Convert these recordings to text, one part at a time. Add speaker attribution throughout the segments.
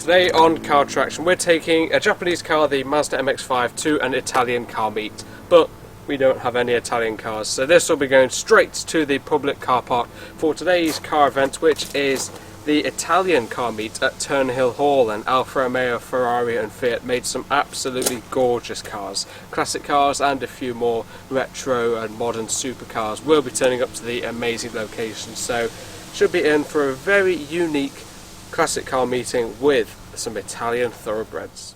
Speaker 1: Today on Car Traction we're taking a Japanese car, the Mazda MX-5, to an Italian car meet, but we don't have any Italian cars, so this will be going straight to the public car park for today's car event, which is the Italian car meet at Tern Hill Hall. And Alfa Romeo, Ferrari and Fiat made some absolutely gorgeous cars, classic cars and a few more retro and modern supercars will be turning up to the amazing location, so should be in for a very unique classic car meeting with some Italian thoroughbreds.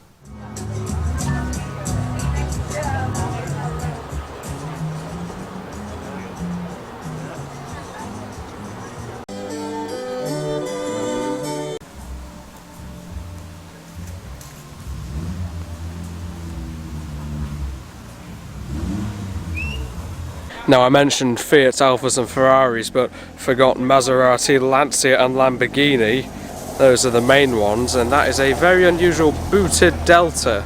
Speaker 1: Now, I mentioned Fiats, Alfas and Ferraris, but forgot Maserati, Lancia and Lamborghini. Those are the main ones, and that is a very unusual booted Delta,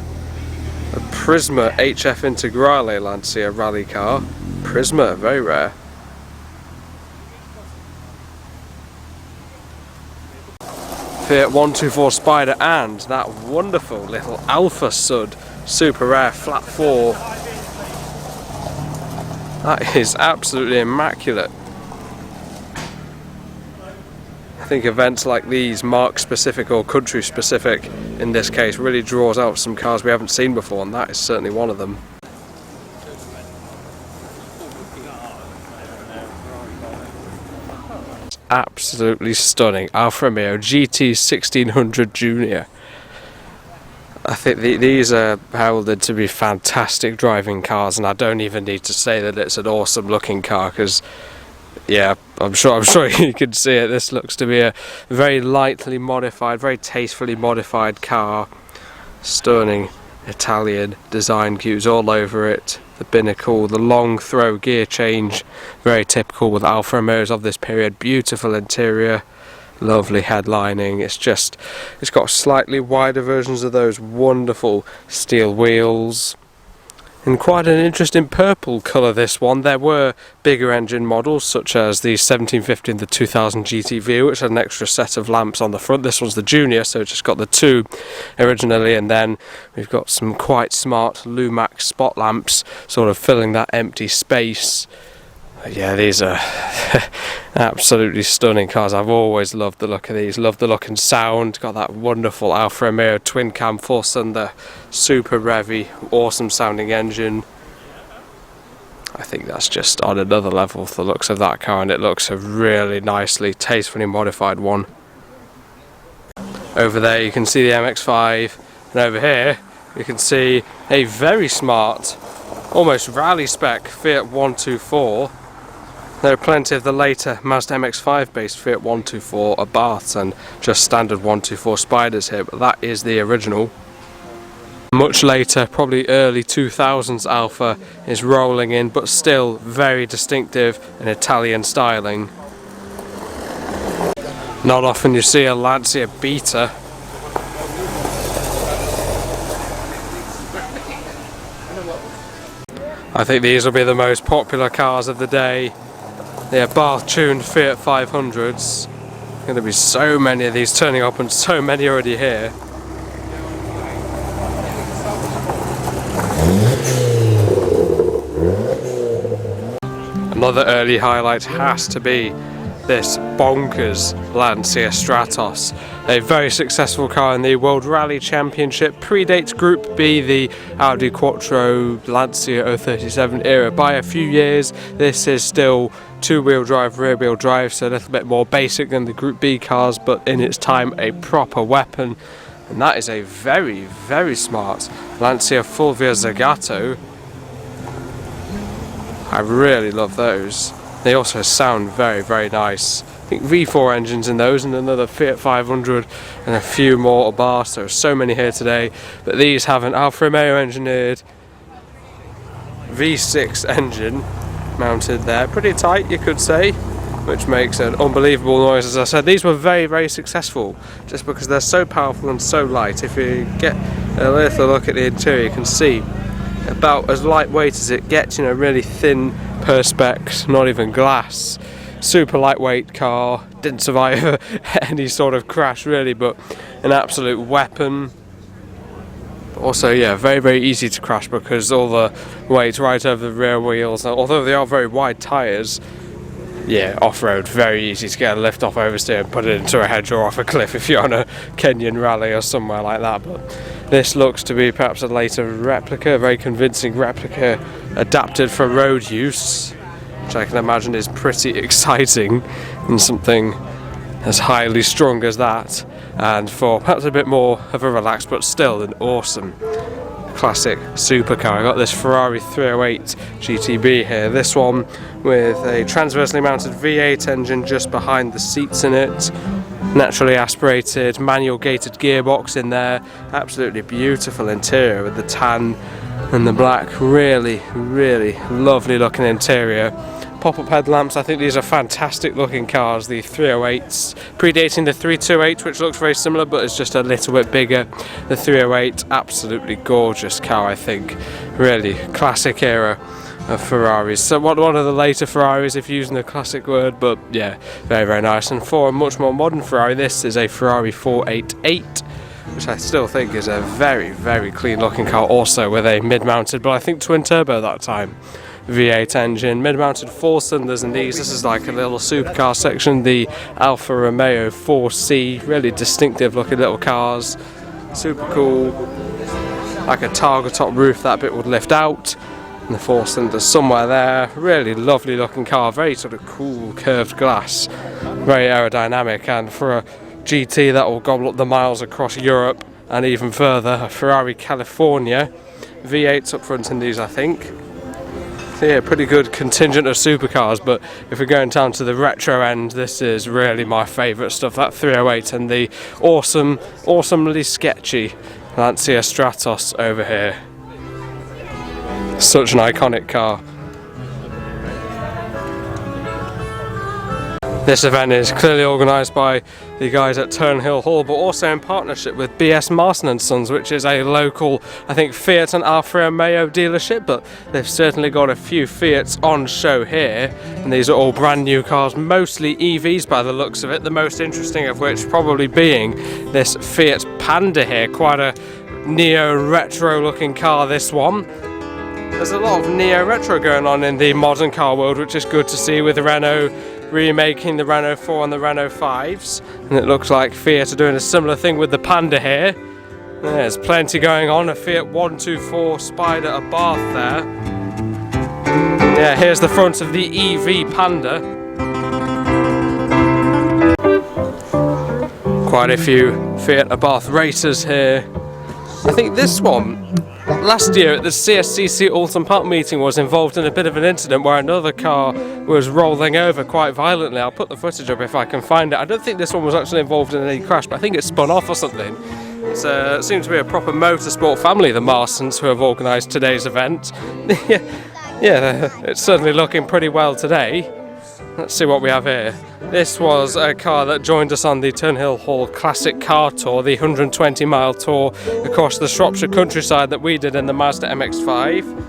Speaker 1: a Prisma HF Integrale Lancia rally car. Prisma, very rare. Fiat 124 Spider and that wonderful little Alfa Sud, super rare, flat 4. That is absolutely immaculate. I think events like these, mark specific or country specific in this case, really draws out some cars we haven't seen before, and that is certainly one of them. Absolutely stunning Alfa Romeo GT 1600 Junior. I think these are heralded to be fantastic driving cars, and I don't even need to say that it's an awesome looking car, because yeah, I'm sure you can see it. This looks to be a very lightly modified, very tastefully modified car. Stunning Italian design cues all over it. The binnacle, the long throw gear change, very typical with Alfa Romeos of this period. Beautiful interior, lovely headlining. It's got slightly wider versions of those wonderful steel wheels. In quite an interesting purple colour, this one. There were bigger engine models such as the 1750 and the 2000 GTV, which had an extra set of lamps on the front. This one's the Junior, so it's just got the two originally, and then we've got some quite smart Lumax spot lamps sort of filling that empty space. Yeah, these are absolutely stunning cars. I've always loved the look of these, loved the look and sound. Got that wonderful Alfa Romeo twin cam 4-cylinder, super revvy, awesome sounding engine. I think that's just on another level for the looks of that car, and it looks a really nicely, tastefully modified one. Over there you can see the MX-5, and over here you can see a very smart, almost rally spec Fiat 124. There are plenty of the later Mazda MX-5 based Fiat 124 Abarths and just standard 124 Spiders here, but that is the original. Much later, probably early 2000s Alfa is rolling in, but still very distinctive and Italian styling. Not often you see a Lancia Beta. I think these will be the most popular cars of the day. The Abarth-tuned Fiat 500s. Going to be so many of these turning up, and so many already here. Another early highlight has to be this bonkers Lancia Stratos, a very successful car in the World Rally Championship, predates Group B, the Audi Quattro Lancia 037 era, by a few years. This is still two-wheel drive, rear-wheel drive, so a little bit more basic than the Group B cars, but in its time a proper weapon. And that is a very, very smart Lancia Fulvia Zagato. I really love those. They also sound very, very nice. I think V4 engines in those, and another Fiat 500 and a few more Abarths. There are so many here today, but these have an Alfa Romeo engineered V6 engine mounted there, pretty tight you could say, which makes an unbelievable noise. As I said, these were very, very successful just because they're so powerful and so light. If you get a little look at the interior, you can see about as lightweight as it gets, you know, really thin perspex, not even glass. super lightweight car, didn't survive any sort of crash really, but an absolute weapon. Also, yeah, very easy to crash because all the weight right over the rear wheels, although they are very wide tyres. Yeah, off-road, very easy to get a lift off oversteer and put it into a hedge or off a cliff if you're on a Kenyan rally or somewhere like that. But this looks to be perhaps a later replica, a very convincing replica adapted for road use, which I can imagine is pretty exciting, and something as highly strung as that, and for perhaps a bit more of a relaxed but still an awesome classic supercar. I got this Ferrari 308 GTB here, this one with a transversely mounted V8 engine just behind the seats in it, naturally aspirated manual gated gearbox in there, absolutely beautiful interior with the tan and the black, really lovely looking interior. Pop-up headlamps, I think these are fantastic looking cars, the 308s, predating the 328, which looks very similar but is just a little bit bigger. The 308, absolutely gorgeous car, I think, really classic era of Ferraris. So one of the later Ferraris, if using the classic word, but yeah, very nice. And for a much more modern Ferrari, this is a Ferrari 488, which I still think is a very clean looking car, also with a mid-mounted, but I think twin turbo that time, V8 engine, mid-mounted 4 cylinders in these. This is like a little supercar section, the Alfa Romeo 4C, really distinctive looking little cars, super cool, like a Targa top roof, that bit would lift out, and the 4 cylinders somewhere there, really lovely looking car, very sort of cool curved glass, very aerodynamic, and for a GT that will gobble up the miles across Europe and even further, a Ferrari California, V8s up front in these I think. Yeah, pretty good contingent of supercars, but if we're going down to the retro end, this is really my favourite stuff, that 308 and the awesomely sketchy Lancia Stratos over here. Such an iconic car. This event is clearly organised by the guys at Tern Hill Hall, but also in partnership with BS Marston & Sons, which is a local, I think, Fiat and Alfa Romeo dealership, but they've certainly got a few Fiats on show here, and these are all brand new cars, mostly EVs by the looks of it, the most interesting of which probably being this Fiat Panda here, quite a neo-retro looking car, this one. There's a lot of neo-retro going on in the modern car world, which is good to see, with Renault remaking the Renault 4 and the Renault 5s, and it looks like Fiat are doing a similar thing with the Panda here. There's plenty going on, a Fiat 124 Spider Abarth there. Yeah, here's the front of the EV Panda. Quite a few Fiat Abarth racers here. I think this one, last year at the CSCC Alton Park meeting, was involved in a bit of an incident where another car was rolling over quite violently. I'll put the footage up if I can find it. I don't think this one was actually involved in any crash, but I think it spun off or something. It seems to be a proper motorsport family, the Marsons, who have organised today's event. Yeah, it's certainly looking pretty well today. Let's see what we have here. This was a car that joined us on the Tern Hill Hall Classic Car Tour, the 120-mile tour across the Shropshire countryside that we did in the Mazda MX-5.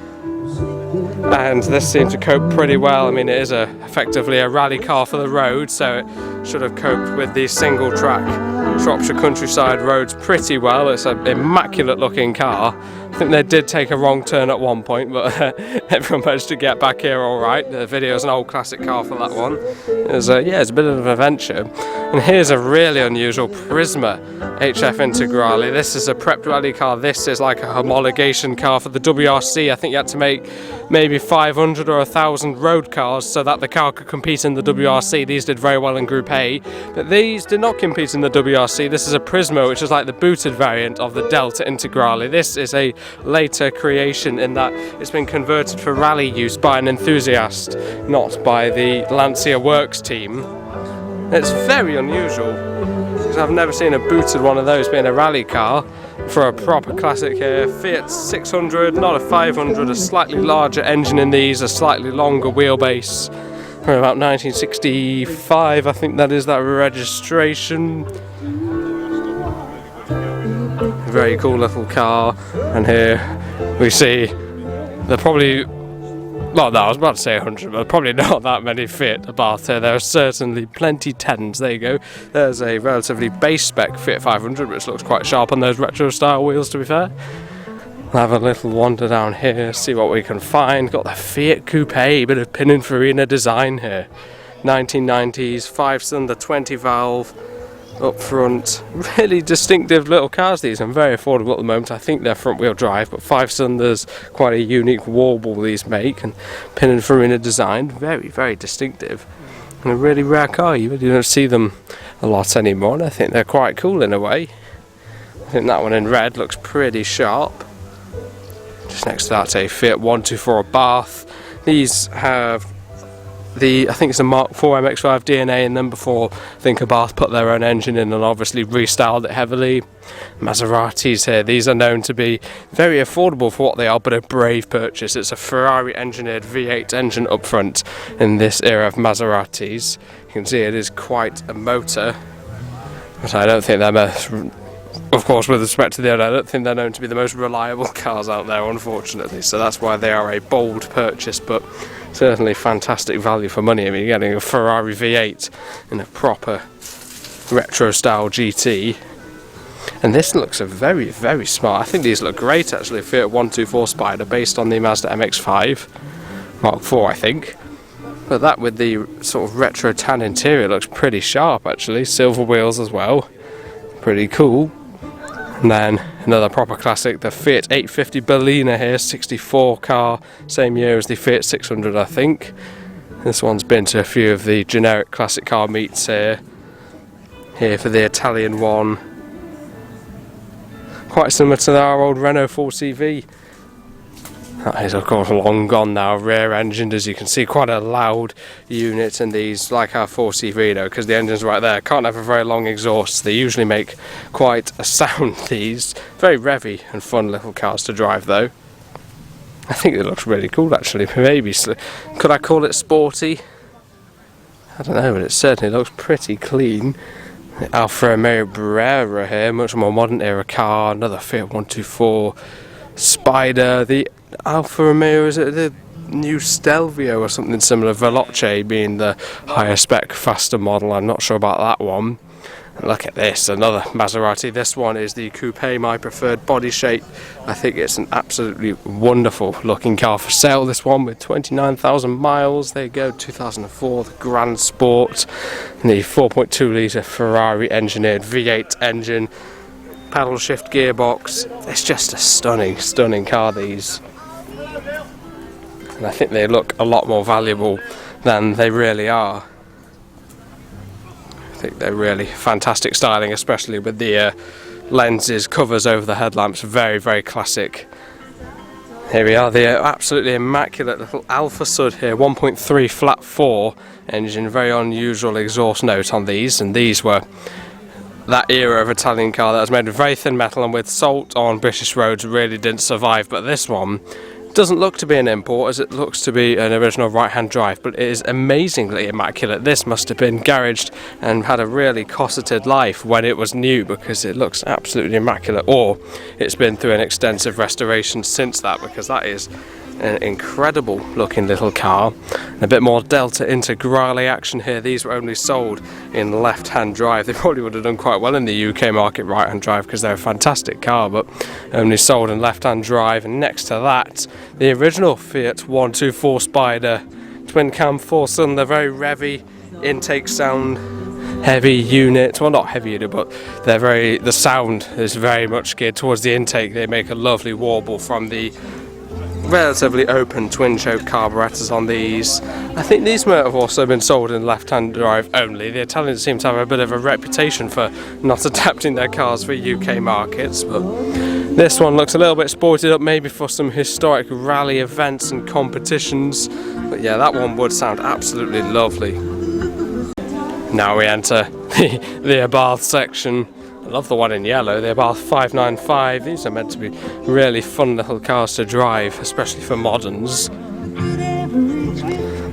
Speaker 1: And this seemed to cope pretty well. I mean, it is effectively a rally car for the road, so it should have coped with the single-track Shropshire countryside roads pretty well. It's an immaculate-looking car. I think they did take a wrong turn at one point, but everyone managed to get back here all right. The video's an old classic car for that one. It's a bit of an adventure. And here's a really unusual Prisma HF Integrale. This is a prepped rally car. This is like a homologation car for the WRC. I think you had to make maybe 500 or 1,000 road cars so that the car could compete in the WRC. These did very well in Group A, but these did not compete in the WRC. This is a Prisma, which is like the booted variant of the Delta Integrale. This is a later creation in that it's been converted for rally use by an enthusiast, not by the Lancia Works team. It's very unusual, because I've never seen a booted one of those being a rally car for a proper classic here. Fiat 600, not a 500, a slightly larger engine in these, a slightly longer wheelbase. From about 1965, I think that is that registration. Very cool little car, and here we see the probably well, no, I was about to say 100, but probably not that many Fiat Abarth here. There are certainly plenty 10s. There you go. There's a relatively base spec Fiat 500, which looks quite sharp on those retro style wheels, to be fair. We'll have a little wander down here, see what we can find. Got the Fiat Coupe, bit of Pininfarina design here. 1990s, 5-cylinder, 20 valve. Up front, really distinctive little cars these, and very affordable at the moment. I think they're front wheel drive, but 5 cylinders, quite a unique warble these make, and Pininfarina design, very, very distinctive, and a really rare car. You really don't see them a lot anymore, and I think they're quite cool in a way. I think that one in red looks pretty sharp. Just next to that, a Fiat 124 Abarth. These have I think it's a Mark IV MX-5 DNA in them before I think Abarth put their own engine in and obviously restyled it heavily. Maseratis here, these are known to be very affordable for what they are, but a brave purchase. It's a Ferrari engineered V8 engine up front in this era of Maseratis. You can see it is quite a motor, but I don't think they're, of course with respect to the other, I don't think they're known to be the most reliable cars out there, unfortunately, so that's why they are a bold purchase, but certainly fantastic value for money. I mean, you're getting a Ferrari V8 in a proper retro style GT, and this looks a very, very smart. I think these look great actually. Fiat 124 Spider based on the Mazda MX-5 Mark IV, I think, but that with the sort of retro tan interior looks pretty sharp actually. Silver wheels as well, pretty cool. And then another proper classic, the Fiat 850 Berliner here, 64 car, same year as the Fiat 600 I think. This one's been to a few of the generic classic car meets here. Here for the Italian one. Quite similar to our old Renault 4CV. That is of course long gone now, rear engined, as you can see, quite a loud unit in these, like our 4CV though, because the engine's right there, can't have a very long exhaust. They usually make quite a sound, these. Very revvy and fun little cars to drive though. I think it looks really cool actually, maybe, could I call it sporty? I don't know, but it certainly looks pretty clean. The Alfa Romeo Brera here, much more modern era car, another Fiat 124 Spider, the Alfa Romeo, is it the new Stelvio or something similar, Veloce being the higher spec, faster model, I'm not sure about that one. And look at this, another Maserati. This one is the Coupe, my preferred body shape. I think it's an absolutely wonderful looking car for sale, this one, with 29,000 miles. There you go, 2004, the Grand Sport, and the 4.2 litre Ferrari engineered V8 engine, paddle shift gearbox. It's just a stunning, stunning car, these. And I think they look a lot more valuable than they really are. I think they're really fantastic styling, especially with the lenses, covers over the headlamps, very, very classic. Here we are, the absolutely immaculate little Alfa Sud here, 1.3 flat 4 engine, very unusual exhaust note on these, and these were that era of Italian car that was made of very thin metal and with salt on British roads really didn't survive. But this one doesn't look to be an import, as it looks to be an original right-hand drive, but it is amazingly immaculate. This must have been garaged and had a really cosseted life when it was new, because it looks absolutely immaculate, or it's been through an extensive restoration since that, because that is an incredible looking little car. A bit more Delta Integrale action here. These were only sold in left-hand drive. They probably would have done quite well in the UK market right-hand drive, because they're a fantastic car, but only sold in left-hand drive. And next to that, the original Fiat 124 Spider, twin cam 4-cylinder, very revvy, intake sound, heavy unit. Well, not heavy unit, but the sound is very much geared towards the intake. They make a lovely warble from the relatively open twin choke carburetors on these. I think these might have also been sold in left-hand drive only. The Italians seem to have a bit of a reputation for not adapting their cars for UK markets, but this one looks a little bit sported up, maybe for some historic rally events and competitions. But yeah, that one would sound absolutely lovely. Now we enter the Abarth section. I love the one in yellow, the Abarth 595. These are meant to be really fun little cars to drive, especially for moderns.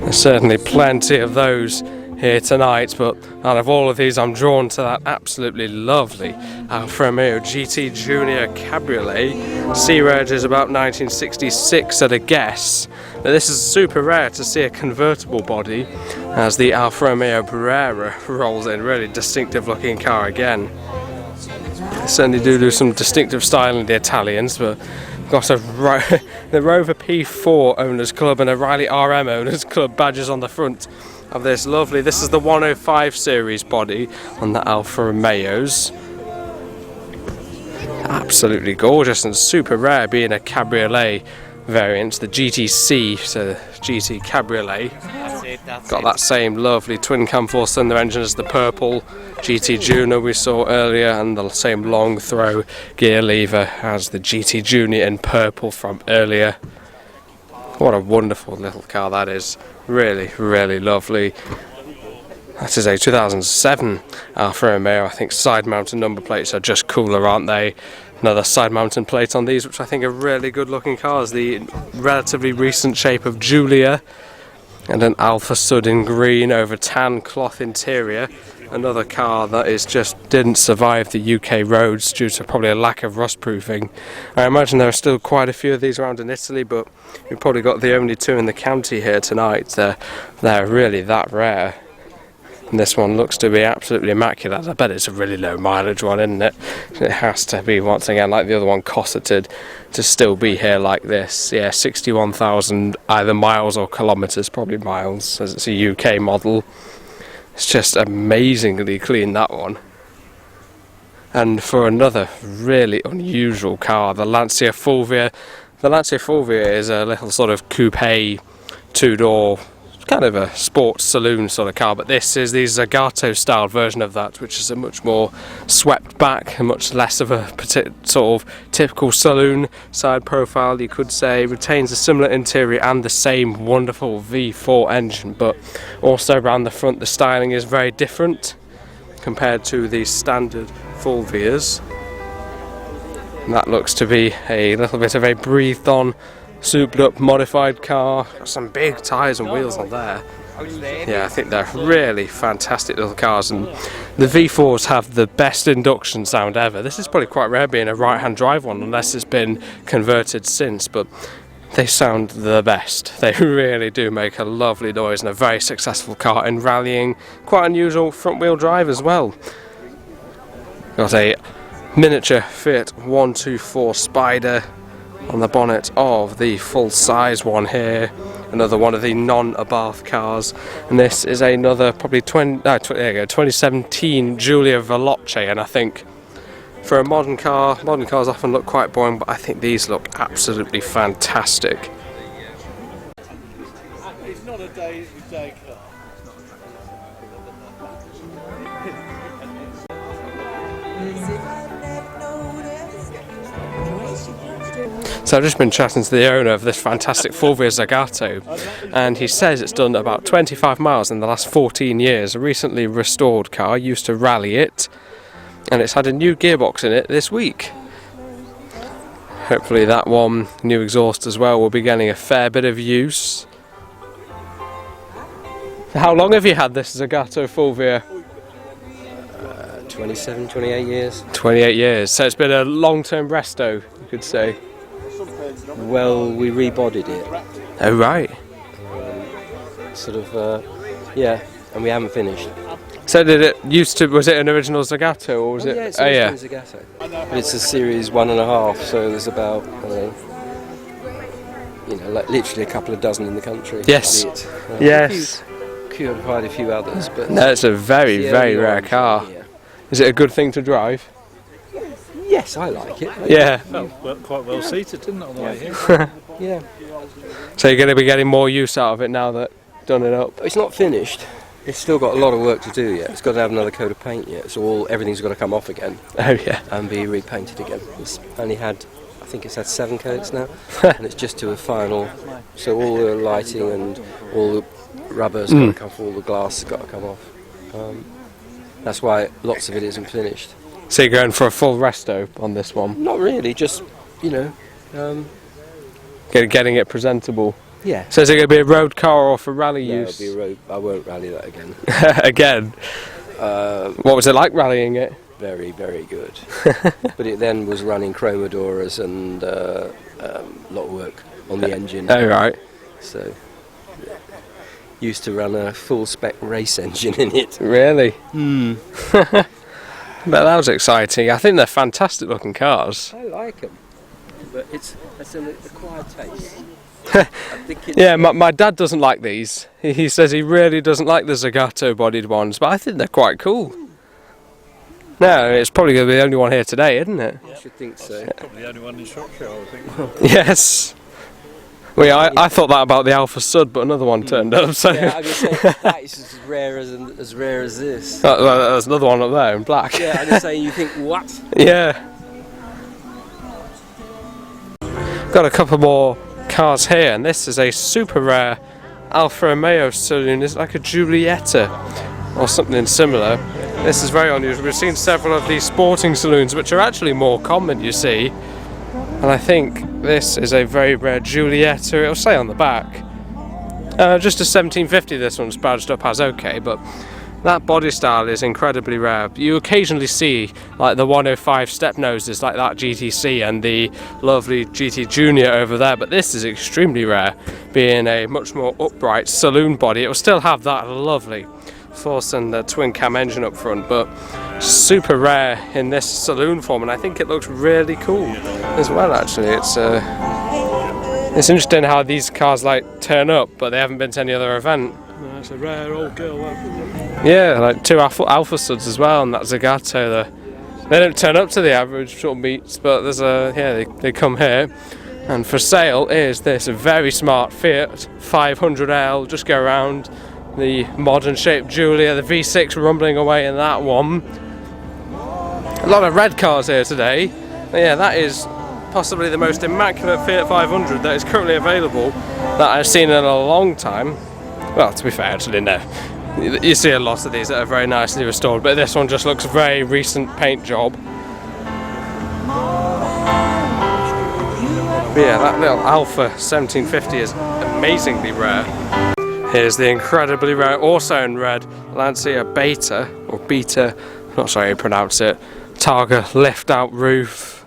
Speaker 1: There's certainly plenty of those here tonight, but out of all of these I'm drawn to that absolutely lovely Alfa Romeo GT Junior Cabriolet. C-Reg is about 1966 at a guess. Now this is super rare to see a convertible body, as the Alfa Romeo Brera rolls in. Really distinctive looking car again. They certainly do some distinctive styling, the Italians, but got the Rover P4 Owners Club and a Riley RM Owners Club badges on the front of this lovely, this is the 105 series body on the Alfa Romeos. Absolutely gorgeous and super rare, being a cabriolet variant, the GTC, so GT Cabriolet. Got that same lovely twin cam 4-cylinder engine as the purple GT Junior we saw earlier, and the same long throw gear lever as the GT Junior in purple from earlier. What a wonderful little car that is. Really, really lovely. That is a 2007 Alfa Romeo. I think side mounted number plates are just cooler, aren't they? Another side mounted plate on these, which I think are really good looking cars. The relatively recent shape of Giulia, and an Alfa Sud in green over tan cloth interior. Another car that is just didn't survive the UK roads due to probably a lack of rust proofing. I imagine there are still quite a few of these around in Italy, but we've probably got the only two in the county here tonight. They're really that rare. And this one looks to be absolutely immaculate. I bet it's a really low mileage one, isn't it? It has to be, once again, like the other one, cosseted to still be here like this. Yeah, 61,000 either miles or kilometres, probably miles, as it's a UK model. It's just amazingly clean, that one. And for another really unusual car, the Lancia Fulvia. The Lancia Fulvia is a little sort of coupe, two-door, kind of a sports saloon sort of car, but this is the Zagato style version of that, which is a much more swept back and much less of a sort of typical saloon side profile, you could say. Retains a similar interior and the same wonderful V4 engine, but also around the front the styling is very different compared to the standard Fulvias. And that looks to be a little bit of a breathed on, souped up, modified car. Got some big tyres and wheels on there. Yeah, I think they're really fantastic little cars, and the V4s have the best induction sound ever. This is probably quite rare being a right hand drive one, unless it's been converted since, but they sound the best. They really do make a lovely noise, and a very successful car in rallying. Quite unusual front wheel drive as well. Got a miniature Fiat 124 Spider on the bonnet of the full size one here. Another one of the non-Abarth cars, and this is another probably 2017 Giulia Veloce, and I think for a modern cars often look quite boring, but I think these look absolutely fantastic.
Speaker 2: It's not a day-to-day car.
Speaker 1: So I've just been chatting to the owner of this fantastic Fulvia Zagato, and he says it's done about 25 miles in the last 14 years. A recently restored car, used to rally it, and it's had a new gearbox in it this week. Hopefully that one, new exhaust as well, will be getting a fair bit of use. How long have you had this Zagato Fulvia?
Speaker 3: 27, 28 years.
Speaker 1: 28 years, so it's been a long-term resto, you could say.
Speaker 3: Well, we rebodied it.
Speaker 1: Oh right.
Speaker 3: Yeah, and we haven't finished.
Speaker 1: So did it was it an original Zagato, or was it?
Speaker 3: Yeah, it's a Zagato. But it's a series 1.5, so there's about, like literally a couple of dozen in the country.
Speaker 1: Yes. Yes.
Speaker 3: Quite a few others, but
Speaker 1: no, it's a very, very rare car.
Speaker 3: Yeah.
Speaker 1: Is it a good thing to drive?
Speaker 3: Yes, I like it.
Speaker 1: Yeah.
Speaker 2: Felt quite well seated, didn't it, on the way here?
Speaker 3: Yeah.
Speaker 1: So you're going to be getting more use out of it now that done it up?
Speaker 3: It's not finished. It's still got a lot of work to do yet. It's got to have another coat of paint yet, so everything's got to come off again.
Speaker 1: Oh yeah.
Speaker 3: And be repainted again. It's only had, I think it's had 7 coats now, and it's just to a final. So all the lighting and all the rubber's got to come off, all the glass has got to come off. That's why lots of it isn't finished.
Speaker 1: So you're going for a full resto on this one?
Speaker 3: Not really, just,
Speaker 1: Getting it presentable.
Speaker 3: Yeah.
Speaker 1: So is it going to be a road car or for rally
Speaker 3: No,
Speaker 1: use?
Speaker 3: it'll be a road. I won't rally that again.
Speaker 1: Again. What was it like rallying it?
Speaker 3: Very, very good. But it then was running chromodoras and a lot of work on the engine.
Speaker 1: Oh, right.
Speaker 3: So, yeah. Used to run a full spec race engine in it.
Speaker 1: Really? But that was exciting. I think they're fantastic looking cars.
Speaker 3: I like them, but it's an acquired taste. I think it's,
Speaker 1: Yeah, my dad doesn't like these. He says he really doesn't like the Zagato bodied ones, but I think they're quite cool. No, it's probably going to be the only one here today, isn't it?
Speaker 3: I should think so.
Speaker 2: Probably the only one in Shropshire, I think.
Speaker 1: Yes. Well, yeah, I thought that about the Alfa Sud, but another one turned up. So
Speaker 3: Yeah, I'm going to say that is as rare as this.
Speaker 1: there's another one up there in black.
Speaker 3: Yeah, I'm going to say you think what?
Speaker 1: Yeah. Got a couple more cars here, and this is a super rare Alfa Romeo saloon. It's like a Giulietta or something similar. This is very unusual. We've seen several of these sporting saloons, which are actually more common, you see. And I think this is a very rare Giulietta. It'll say on the back. Just a 1750 this one's badged up as, okay, but that body style is incredibly rare. You occasionally see like the 105 step noses like that GTC and the lovely GT Junior over there, but this is extremely rare, being a much more upright saloon body. It will still have that lovely force and the twin cam engine up front, but super rare in this saloon form, and I think it looks really cool as well. Actually, it's interesting how these cars like turn up, but they haven't been to any other event.
Speaker 2: That's a rare old girl.
Speaker 1: Yeah, like two Alfa Suds as well, and that Zagato. They don't turn up to the average sort of meets, but there's they come here. And for sale is this very smart Fiat 500L. Just go around. The modern shaped Giulia, the V6 rumbling away in that one. A lot of red cars here today. But yeah, that is possibly the most immaculate Fiat 500 that is currently available that I've seen in a long time. Well, to be fair, actually, no. You see a lot of these that are very nicely restored, but this one just looks a very recent paint job. But yeah, that little Alfa 1750 is amazingly rare. Here's the incredibly rare, also in red, Lancia Beta, or Beta, I'm not sure how you pronounce it, Targa lift-out roof.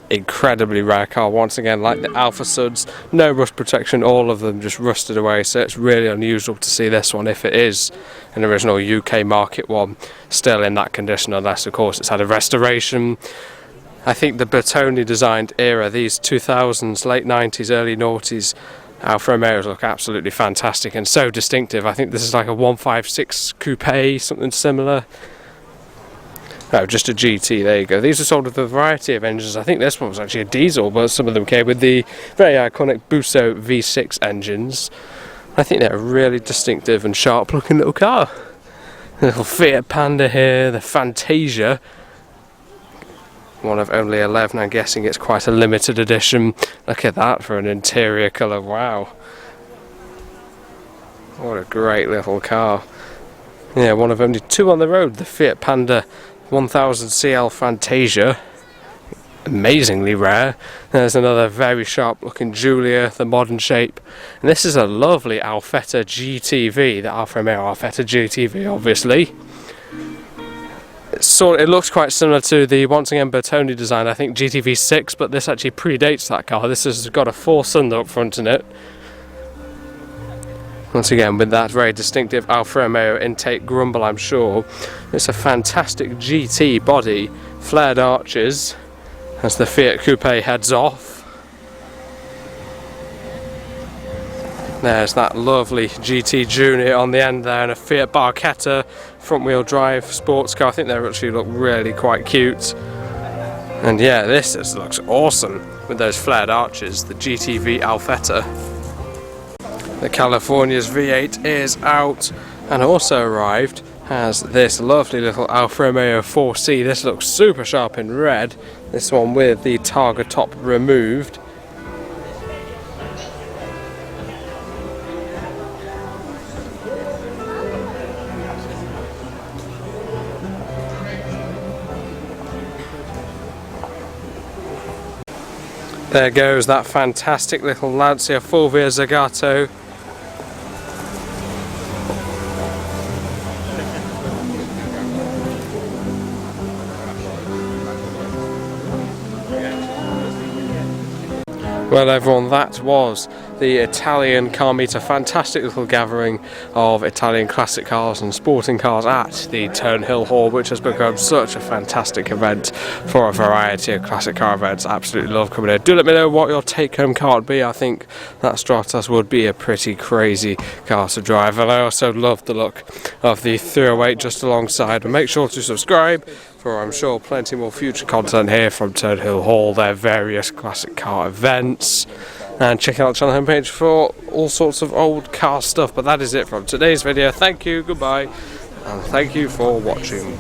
Speaker 1: Incredibly rare car, once again, like the Alfa Suds, no rust protection, all of them just rusted away, so it's really unusual to see this one, if it is an original UK market one, still in that condition, unless of course it's had a restoration. I think the Bertoni designed era, these 2000s, late 90s, early noughties, Alfa Romeos look absolutely fantastic and so distinctive. I think this is like a 156 coupe, something similar. Oh, just a GT, there you go. These are sold with a variety of engines. I think this one was actually a diesel, but some of them came with the very iconic Busso V6 engines. I think they're a really distinctive and sharp looking little car. The little Fiat Panda here, the Fantasia. One of only 11, I'm guessing it's quite a limited edition. Look at that for an interior colour, wow. What a great little car. Yeah, one of only two on the road, the Fiat Panda 1000 CL Fantasia. Amazingly rare. There's another very sharp looking Giulia, the modern shape. And this is a lovely Alfetta GTV, the Alfa Romeo Alfetta GTV obviously. It looks quite similar to the, once again, Bertoni design, I think GTV6, but this actually predates that car. This has got a 4-cylinder up front in it. Once again, with that very distinctive Alfa Romeo intake grumble, I'm sure. It's a fantastic GT body, flared arches, as the Fiat Coupe heads off. There's that lovely GT Junior on the end there, and a Fiat Barchetta front wheel drive sports car. I think they actually look really quite cute. And yeah, this just looks awesome with those flared arches, the GTV Alfetta. The California's V8 is out, and also arrived has this lovely little Alfa Romeo 4C. This looks super sharp in red, this one with the Targa top removed. There goes that fantastic little Lancia Fulvia Zagato. Well everyone, that was the Italian Car Meter, fantastic little gathering of Italian classic cars and sporting cars at the Tern Hill Hall, which has become such a fantastic event for a variety of classic car events. Absolutely love coming here. Do let me know what your take home car would be. I think that Stratos would be a pretty crazy car to drive, and I also love the look of the 308 just alongside. And make sure to subscribe for, I'm sure, plenty more future content here from Tern Hill Hall, their various classic car events, and check out the channel homepage for all sorts of old car stuff. But that is it from today's video. Thank you, goodbye, and thank you for watching.